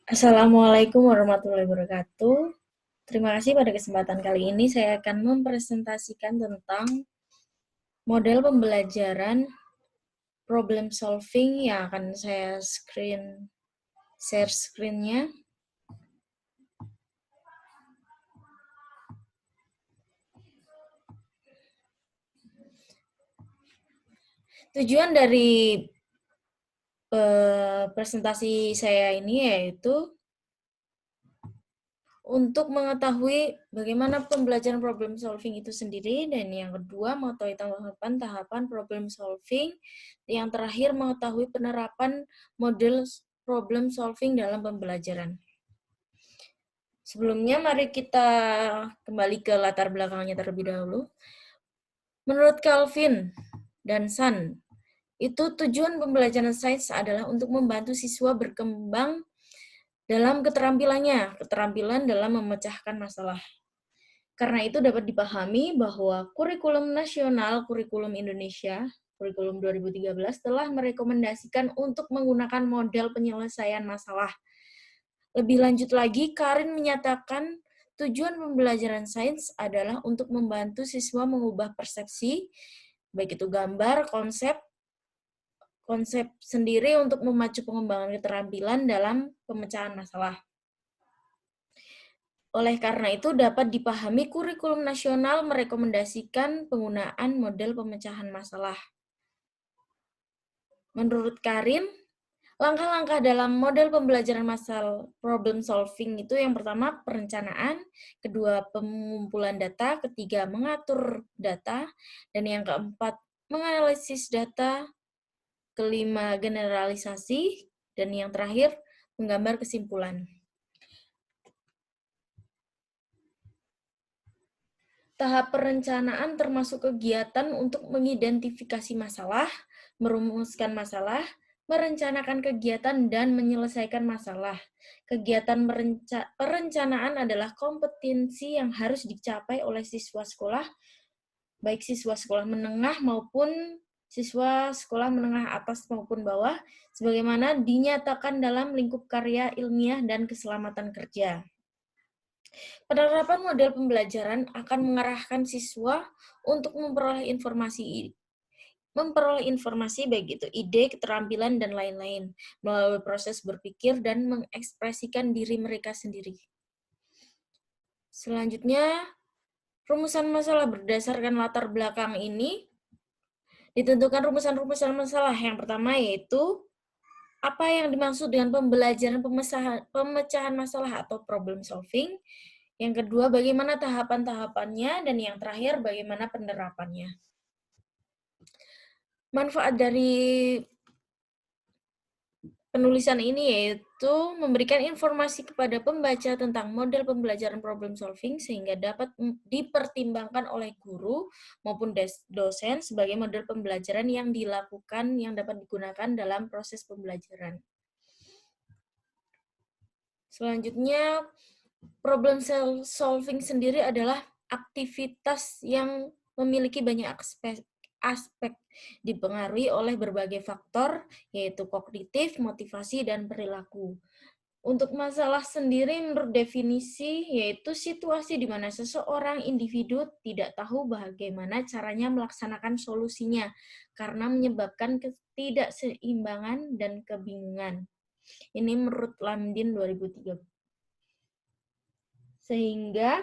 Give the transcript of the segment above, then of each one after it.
Assalamualaikum warahmatullahi wabarakatuh. Terima kasih pada kesempatan kali ini saya akan mempresentasikan tentang model pembelajaran problem solving yang akan saya share screen-nya. Tujuan dari presentasi saya ini yaitu untuk mengetahui bagaimana pembelajaran problem solving itu sendiri, dan yang kedua mengetahui tahapan problem solving, yang terakhir mengetahui penerapan model problem solving dalam pembelajaran. Sebelumnya mari kita kembali ke latar belakangnya terlebih dahulu. Menurut Calvin dan Sun, itu tujuan pembelajaran sains adalah untuk membantu siswa berkembang dalam keterampilan dalam memecahkan masalah. Karena itu dapat dipahami bahwa Kurikulum Nasional Kurikulum Indonesia, Kurikulum 2013 telah merekomendasikan untuk menggunakan model penyelesaian masalah. Lebih lanjut lagi, Karin menyatakan tujuan pembelajaran sains adalah untuk membantu siswa mengubah persepsi, baik itu gambar, konsep sendiri untuk memacu pengembangan keterampilan dalam pemecahan masalah. Oleh karena itu, dapat dipahami kurikulum nasional merekomendasikan penggunaan model pemecahan masalah. Menurut Karin, langkah-langkah dalam model pembelajaran masalah problem solving itu yang pertama perencanaan, kedua pengumpulan data, ketiga mengatur data, dan yang keempat menganalisis data, kelima generalisasi, dan yang terakhir menggambar kesimpulan. Tahap perencanaan termasuk kegiatan untuk mengidentifikasi masalah, merumuskan masalah, merencanakan kegiatan, dan menyelesaikan masalah. Kegiatan perencanaan adalah kompetensi yang harus dicapai oleh siswa sekolah, baik siswa sekolah menengah maupun siswa sekolah menengah atas maupun bawah, sebagaimana dinyatakan dalam lingkup karya ilmiah dan keselamatan kerja. Penerapan model pembelajaran akan mengarahkan siswa untuk memperoleh informasi baik itu ide, keterampilan, dan lain-lain melalui proses berpikir dan mengekspresikan diri mereka sendiri. Selanjutnya, rumusan masalah berdasarkan latar belakang ini ditentukan rumusan-rumusan masalah. Yang pertama yaitu apa yang dimaksud dengan pembelajaran pemecahan masalah atau problem solving. Yang kedua, bagaimana tahapan-tahapannya, dan yang terakhir, bagaimana penerapannya. Manfaat dari penulisan ini yaitu memberikan informasi kepada pembaca tentang model pembelajaran problem solving sehingga dapat dipertimbangkan oleh guru maupun dosen sebagai model pembelajaran yang dilakukan yang dapat digunakan dalam proses pembelajaran. Selanjutnya, problem solving sendiri adalah aktivitas yang memiliki banyak aspek dipengaruhi oleh berbagai faktor, yaitu kognitif, motivasi, dan perilaku. Untuk masalah sendiri menurut definisi, yaitu situasi di mana seseorang individu tidak tahu bagaimana caranya melaksanakan solusinya, karena menyebabkan ketidakseimbangan dan kebingungan. Ini menurut Lamdin 2003. Sehingga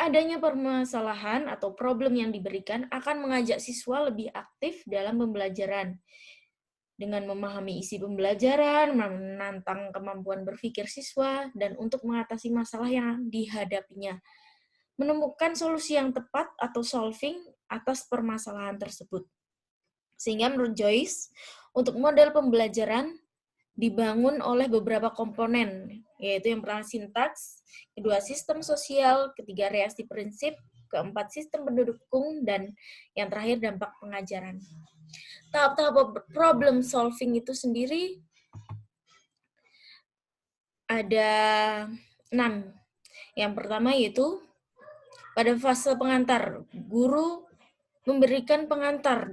adanya permasalahan atau problem yang diberikan akan mengajak siswa lebih aktif dalam pembelajaran. Dengan memahami isi pembelajaran, menantang kemampuan berpikir siswa, dan untuk mengatasi masalah yang dihadapinya. Menemukan solusi yang tepat atau solving atas permasalahan tersebut. Sehingga menurut Joyce, untuk model pembelajaran dibangun oleh beberapa komponen, yaitu yang pertama sintaks, kedua sistem sosial, ketiga reaksi prinsip, keempat sistem pendukung, dan yang terakhir dampak pengajaran. Tahap-tahap problem solving itu sendiri ada 6. Yang pertama yaitu pada fase pengantar, guru memberikan pengantar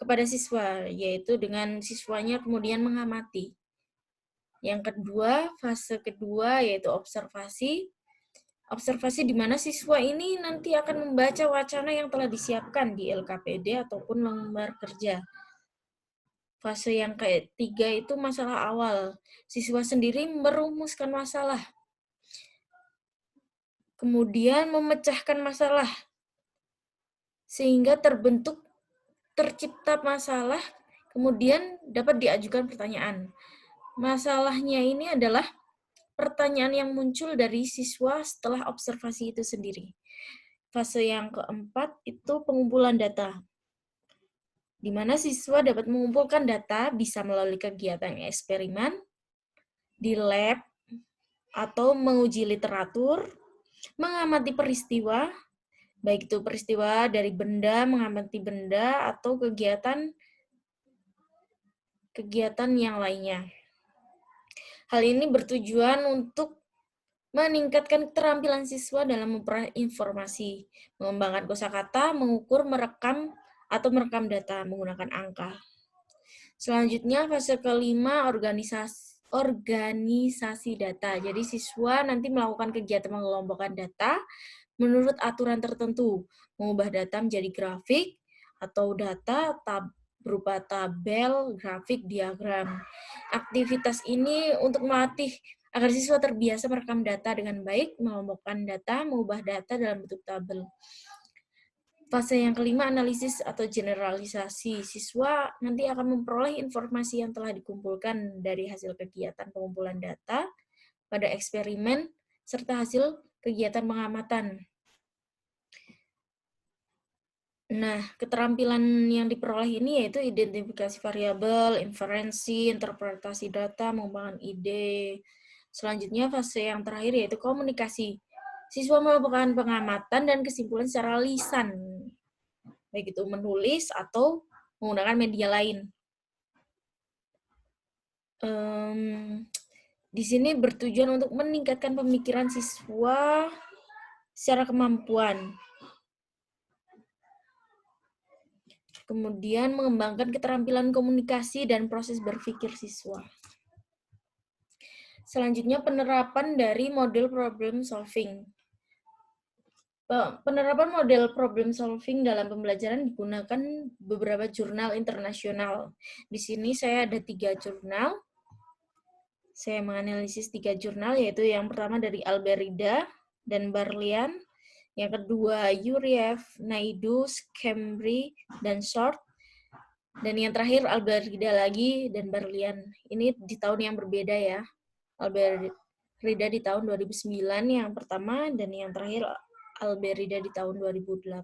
kepada siswa, yaitu dengan siswanya kemudian mengamati. Yang kedua, fase kedua yaitu observasi. Observasi di mana siswa ini nanti akan membaca wacana yang telah disiapkan di LKPD ataupun lembar kerja. Fase yang ketiga itu masalah awal. Siswa sendiri merumuskan masalah. Kemudian memecahkan masalah. Sehingga tercipta masalah, kemudian dapat diajukan pertanyaan. Masalahnya ini adalah pertanyaan yang muncul dari siswa setelah observasi itu sendiri. Fase yang keempat itu pengumpulan data, di mana siswa dapat mengumpulkan data bisa melalui kegiatan eksperimen, di lab, atau menguji literatur, mengamati peristiwa, baik itu peristiwa dari benda, mengamati benda, atau kegiatan yang lainnya. Hal ini bertujuan untuk meningkatkan keterampilan siswa dalam memperoleh informasi, mengembangkan kosakata, mengukur, merekam data menggunakan angka. Selanjutnya fase kelima organisasi data. Jadi siswa nanti melakukan kegiatan mengelompokkan data menurut aturan tertentu, mengubah data menjadi grafik atau data berupa tabel, grafik, diagram. Aktivitas ini untuk melatih agar siswa terbiasa merekam data dengan baik, mengelompokkan data, mengubah data dalam bentuk tabel. Fase yang kelima, analisis atau generalisasi. Siswa nanti akan memperoleh informasi yang telah dikumpulkan dari hasil kegiatan pengumpulan data pada eksperimen serta hasil kegiatan pengamatan. Nah, keterampilan yang diperoleh ini yaitu identifikasi variabel, inferensi, interpretasi data, mengembangkan ide. Selanjutnya, fase yang terakhir yaitu komunikasi. Siswa melakukan pengamatan dan kesimpulan secara lisan, baik itu menulis atau menggunakan media lain. Di sini bertujuan untuk meningkatkan pemikiran siswa secara kemampuan. Kemudian mengembangkan keterampilan komunikasi dan proses berpikir siswa. Selanjutnya penerapan dari model problem solving. Penerapan model problem solving dalam pembelajaran digunakan beberapa jurnal internasional. Di sini saya ada 3 jurnal. Saya menganalisis 3 jurnal, yaitu yang pertama dari Alberida dan Barlian, yang kedua Yuriev, Naidu, Schembri, dan Short, dan yang terakhir Alberida lagi dan Barlian. Ini di tahun yang berbeda ya. Alberida di tahun 2009 yang pertama, dan yang terakhir Alberida di tahun 2018.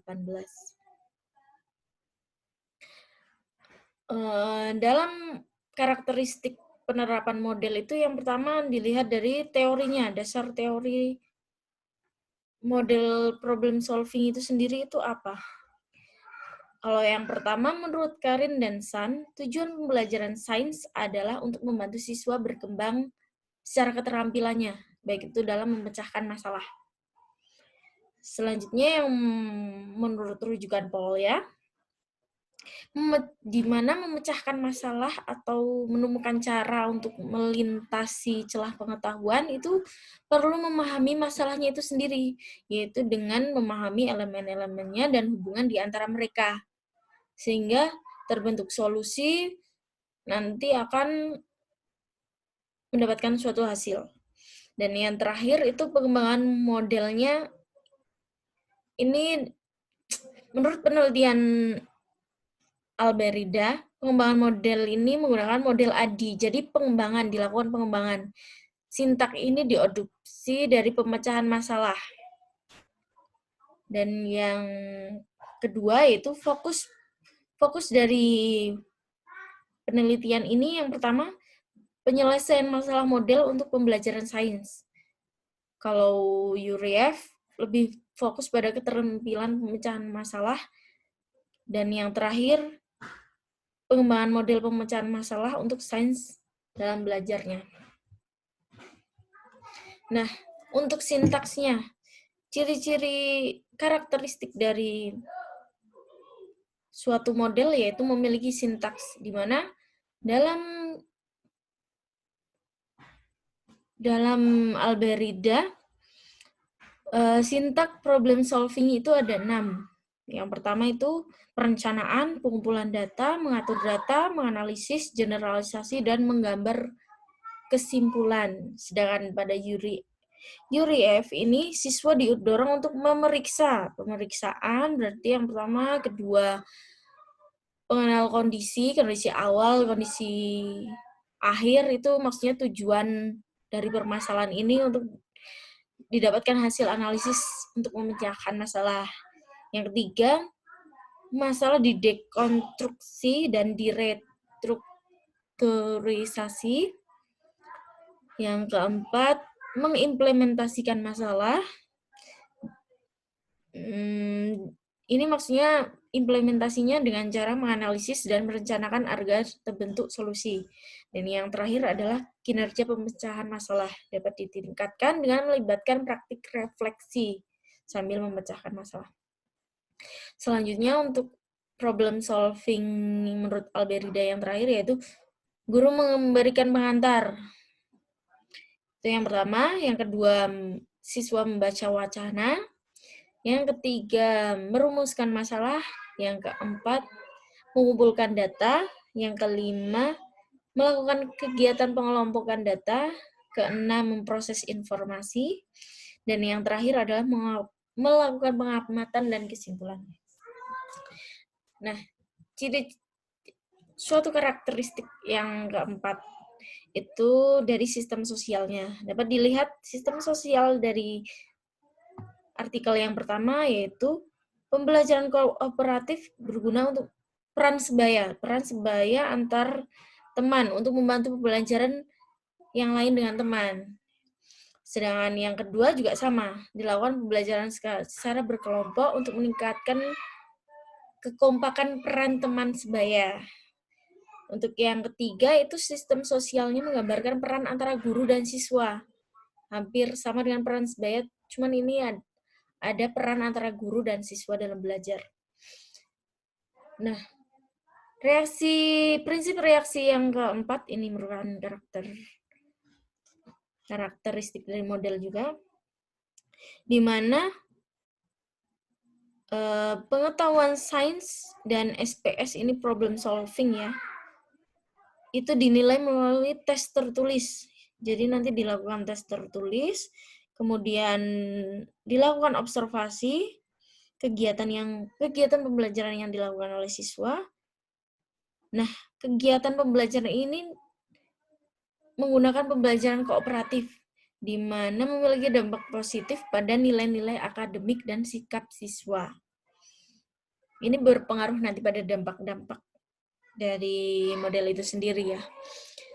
Dalam karakteristik penerapan model itu yang pertama dilihat dari teorinya, dasar teori model problem solving itu sendiri itu apa? Kalau yang pertama, menurut Karin dan San, tujuan pembelajaran sains adalah untuk membantu siswa berkembang secara keterampilannya, baik itu dalam memecahkan masalah. Selanjutnya yang menurut rujukan Paul ya, di mana memecahkan masalah atau menemukan cara untuk melintasi celah pengetahuan itu perlu memahami masalahnya itu sendiri, yaitu dengan memahami elemen-elemennya dan hubungan di antara mereka. Sehingga terbentuk solusi nanti akan mendapatkan suatu hasil. Dan yang terakhir itu pengembangan modelnya. Ini menurut penelitian Alberida, pengembangan model ini menggunakan model ADI. Jadi dilakukan pengembangan. Sintak ini diadopsi dari pemecahan masalah. Dan yang kedua yaitu fokus dari penelitian ini, yang pertama, penyelesaian masalah model untuk pembelajaran sains. Kalau Yuriev lebih fokus pada keterampilan pemecahan masalah. Dan yang terakhir, pengembangan model pemecahan masalah untuk sains dalam belajarnya. Nah, untuk sintaksnya, ciri-ciri karakteristik dari suatu model yaitu memiliki sintaks, di mana dalam Dalam Alberida, sintak problem solving itu ada 6. Yang pertama itu perencanaan, pengumpulan data, mengatur data, menganalisis, generalisasi, dan menggambar kesimpulan. Sedangkan pada Yuri F ini siswa didorong untuk memeriksa. Pemeriksaan berarti yang pertama, kedua pengenal kondisi awal, kondisi akhir, itu maksudnya tujuan dari permasalahan ini untuk didapatkan hasil analisis untuk memecahkan masalah. Yang ketiga, masalah didekonstruksi dan direstrukturisasi. Yang keempat, mengimplementasikan masalah. Ini maksudnya implementasinya dengan cara menganalisis dan merencanakan agar terbentuk solusi. Dan yang terakhir adalah kinerja pemecahan masalah dapat ditingkatkan dengan melibatkan praktik refleksi sambil memecahkan masalah. Selanjutnya untuk problem solving menurut Alberida yang terakhir yaitu guru memberikan pengantar. Itu yang pertama. Yang kedua, siswa membaca wacana. Yang ketiga, merumuskan masalah. Yang keempat, mengumpulkan data. Yang kelima, melakukan kegiatan pengelompokan data. Keenam, memproses informasi. Dan yang terakhir adalah melakukan pengamatan dan kesimpulan. Nah, suatu karakteristik yang keempat itu dari sistem sosialnya. Dapat dilihat sistem sosial dari artikel yang pertama, yaitu pembelajaran kooperatif berguna untuk peran sebaya antar teman untuk membantu pembelajaran yang lain dengan teman. Sedangkan yang kedua juga sama, dilakukan pembelajaran secara berkelompok untuk meningkatkan kekompakan peran teman sebaya. Untuk yang ketiga itu sistem sosialnya menggambarkan peran antara guru dan siswa. Hampir sama dengan peran sebaya, cuman ini ada peran antara guru dan siswa dalam belajar. Nah, prinsip reaksi yang keempat ini merupakan karakteristik dari model juga, di mana pengetahuan sains dan SPS ini problem solving ya, itu dinilai melalui tes tertulis. Jadi nanti dilakukan tes tertulis, kemudian dilakukan observasi kegiatan pembelajaran yang dilakukan oleh siswa. Nah, kegiatan pembelajaran ini menggunakan pembelajaran kooperatif, di mana memiliki dampak positif pada nilai-nilai akademik dan sikap siswa. Ini berpengaruh nanti pada dampak-dampak dari model itu sendiri ya.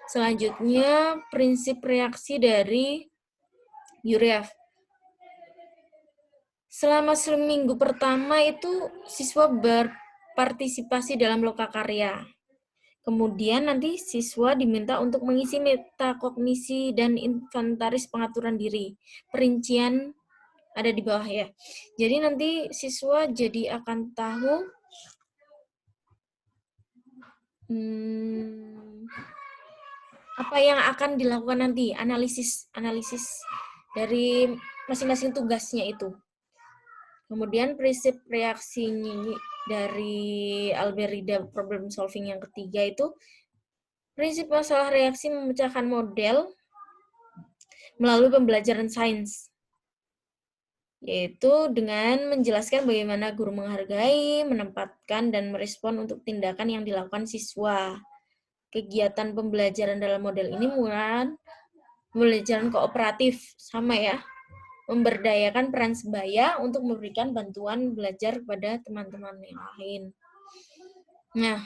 Selanjutnya, prinsip reaksi dari Yuri-F. Selama seminggu pertama itu siswa berpartisipasi dalam lokakarya. Kemudian nanti siswa diminta untuk mengisi metakognisi dan inventaris pengaturan diri. Perincian ada di bawah ya. Jadi nanti siswa jadi akan tahu apa yang akan dilakukan nanti, analisis dari masing-masing tugasnya itu. Kemudian prinsip reaksi dari Alberida problem solving yang ketiga itu prinsip masalah reaksi memecahkan model melalui pembelajaran sains, yaitu dengan menjelaskan bagaimana guru menghargai, menempatkan, dan merespon untuk tindakan yang dilakukan siswa. Kegiatan pembelajaran dalam model ini menggunakan pembelajaran kooperatif, sama ya, memberdayakan peran sebaya untuk memberikan bantuan belajar kepada teman-teman yang lain. Nah,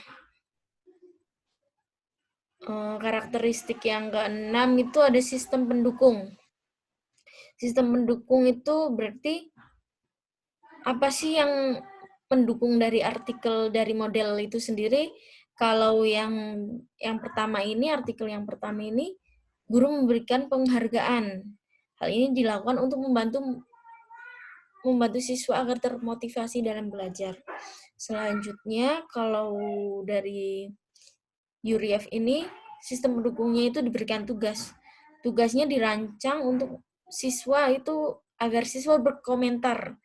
karakteristik yang keenam itu ada sistem pendukung. Sistem pendukung itu berarti apa sih yang pendukung dari artikel dari model itu sendiri? Kalau yang pertama ini, artikel yang pertama ini, guru memberikan penghargaan. Hal ini dilakukan untuk membantu siswa agar termotivasi dalam belajar. Selanjutnya, kalau dari Yuri-F ini, sistem pendukungnya itu diberikan tugas. tugasnya dirancang untuk siswa itu agar siswa berkomentar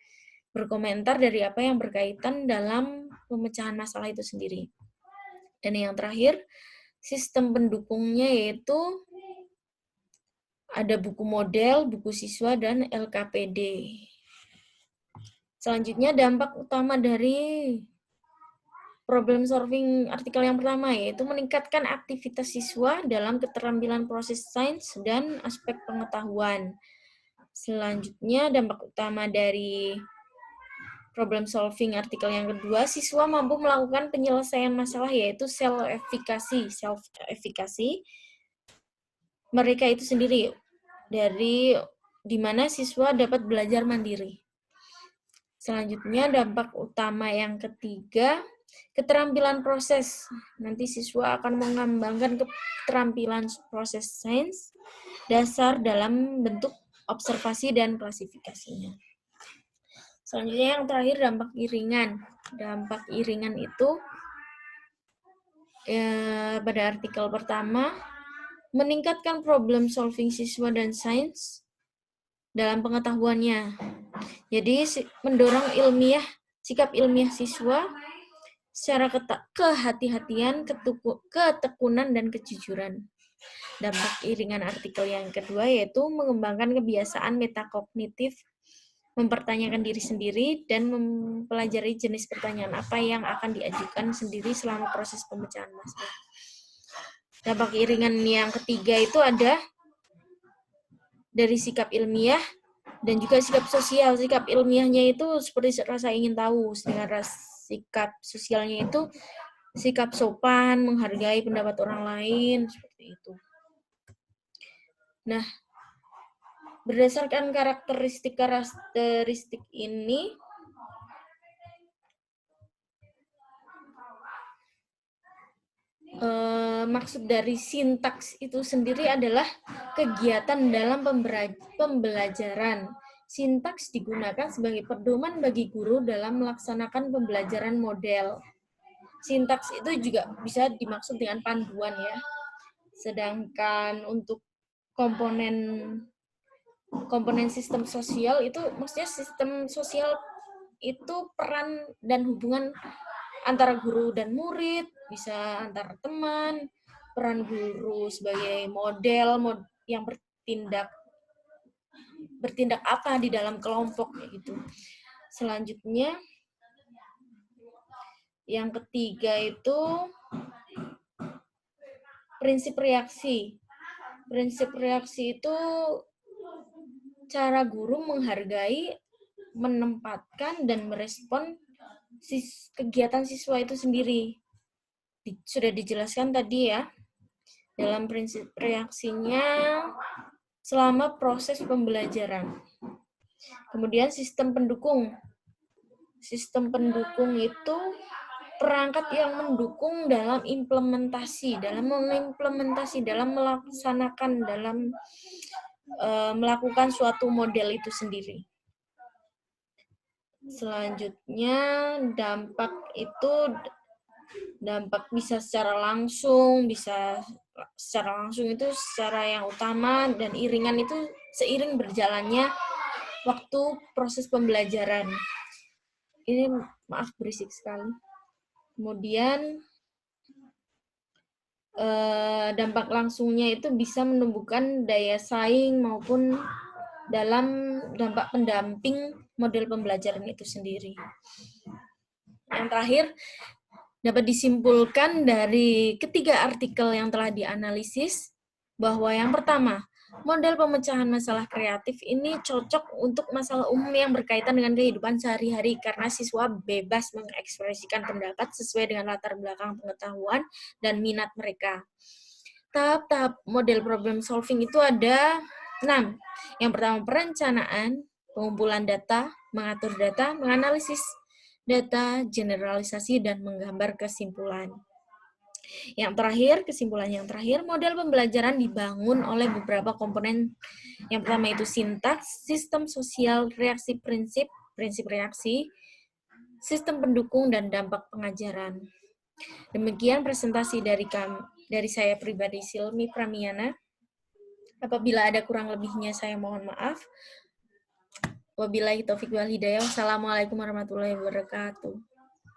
dari apa yang berkaitan dalam pemecahan masalah itu sendiri. Dan yang terakhir, sistem pendukungnya yaitu ada buku model, buku siswa, dan LKPD. Selanjutnya, dampak utama dari problem solving artikel yang pertama yaitu meningkatkan aktivitas siswa dalam keterampilan proses sains dan aspek pengetahuan. Selanjutnya, dampak utama dari problem solving artikel yang kedua, siswa mampu melakukan penyelesaian masalah yaitu self-efficacy mereka itu sendiri, dari di mana siswa dapat belajar mandiri. Selanjutnya, dampak utama yang ketiga, keterampilan proses. Nanti siswa akan mengembangkan keterampilan proses sains dasar dalam bentuk observasi dan klasifikasinya. Selanjutnya yang terakhir, dampak iringan. Dampak iringan itu pada artikel pertama, meningkatkan problem solving siswa dan sains dalam pengetahuannya. Jadi mendorong sikap ilmiah siswa secara kehati-hatian, ketekunan, dan kejujuran. Dampak iringan artikel yang kedua yaitu mengembangkan kebiasaan metakognitif, mempertanyakan diri sendiri, dan mempelajari jenis pertanyaan apa yang akan diajukan sendiri selama proses pemecahan masalah. Dampak iringan yang ketiga itu ada dari sikap ilmiah dan juga sikap sosial. Sikap ilmiahnya itu seperti rasa ingin tahu, sedangkan sikap sosialnya itu sikap sopan, menghargai pendapat orang lain, seperti itu. Nah, berdasarkan karakteristik ini, maksud dari sintaks itu sendiri adalah kegiatan dalam pembelajaran. Sintaks digunakan sebagai pedoman bagi guru dalam melaksanakan pembelajaran model. Sintaks itu juga bisa dimaksud dengan panduan ya. Sedangkan untuk komponen sistem sosial itu maksudnya sistem sosial itu peran dan hubungan antara guru dan murid, bisa antar teman, peran guru sebagai model yang bertindak apa di dalam kelompok gitu. Selanjutnya yang ketiga itu prinsip reaksi. Prinsip reaksi itu cara guru menghargai, menempatkan, dan merespon kegiatan siswa itu sendiri. Sudah dijelaskan tadi ya, dalam prinsip reaksinya selama proses pembelajaran. Kemudian sistem pendukung. Sistem pendukung itu perangkat yang mendukung dalam implementasi, dalam melaksanakan, dalam melakukan suatu model itu sendiri. Selanjutnya, dampak bisa secara langsung, bisa secara langsung itu secara yang utama, dan iringan itu seiring berjalannya waktu proses pembelajaran. Ini maaf berisik sekali. Kemudian dampak langsungnya itu bisa menumbuhkan daya saing maupun dalam dampak pendamping model pembelajaran itu sendiri. Yang terakhir, dapat disimpulkan dari ketiga artikel yang telah dianalisis bahwa yang pertama, model pemecahan masalah kreatif ini cocok untuk masalah umum yang berkaitan dengan kehidupan sehari-hari karena siswa bebas mengekspresikan pendapat sesuai dengan latar belakang pengetahuan dan minat mereka. Tahap-tahap model problem solving itu ada 6. Yang pertama, perencanaan, pengumpulan data, mengatur data, menganalisis data, generalisasi, dan menggambar kesimpulan. Kesimpulan yang terakhir, model pembelajaran dibangun oleh beberapa komponen. Yang pertama itu sintaks, sistem sosial, reaksi prinsip reaksi, sistem pendukung, dan dampak pengajaran. Demikian presentasi dari saya pribadi, Silmi Pramiana. Apabila ada kurang lebihnya, saya mohon maaf. Wabillahi taufiq wal hidayah. Wassalamualaikum warahmatullahi wabarakatuh.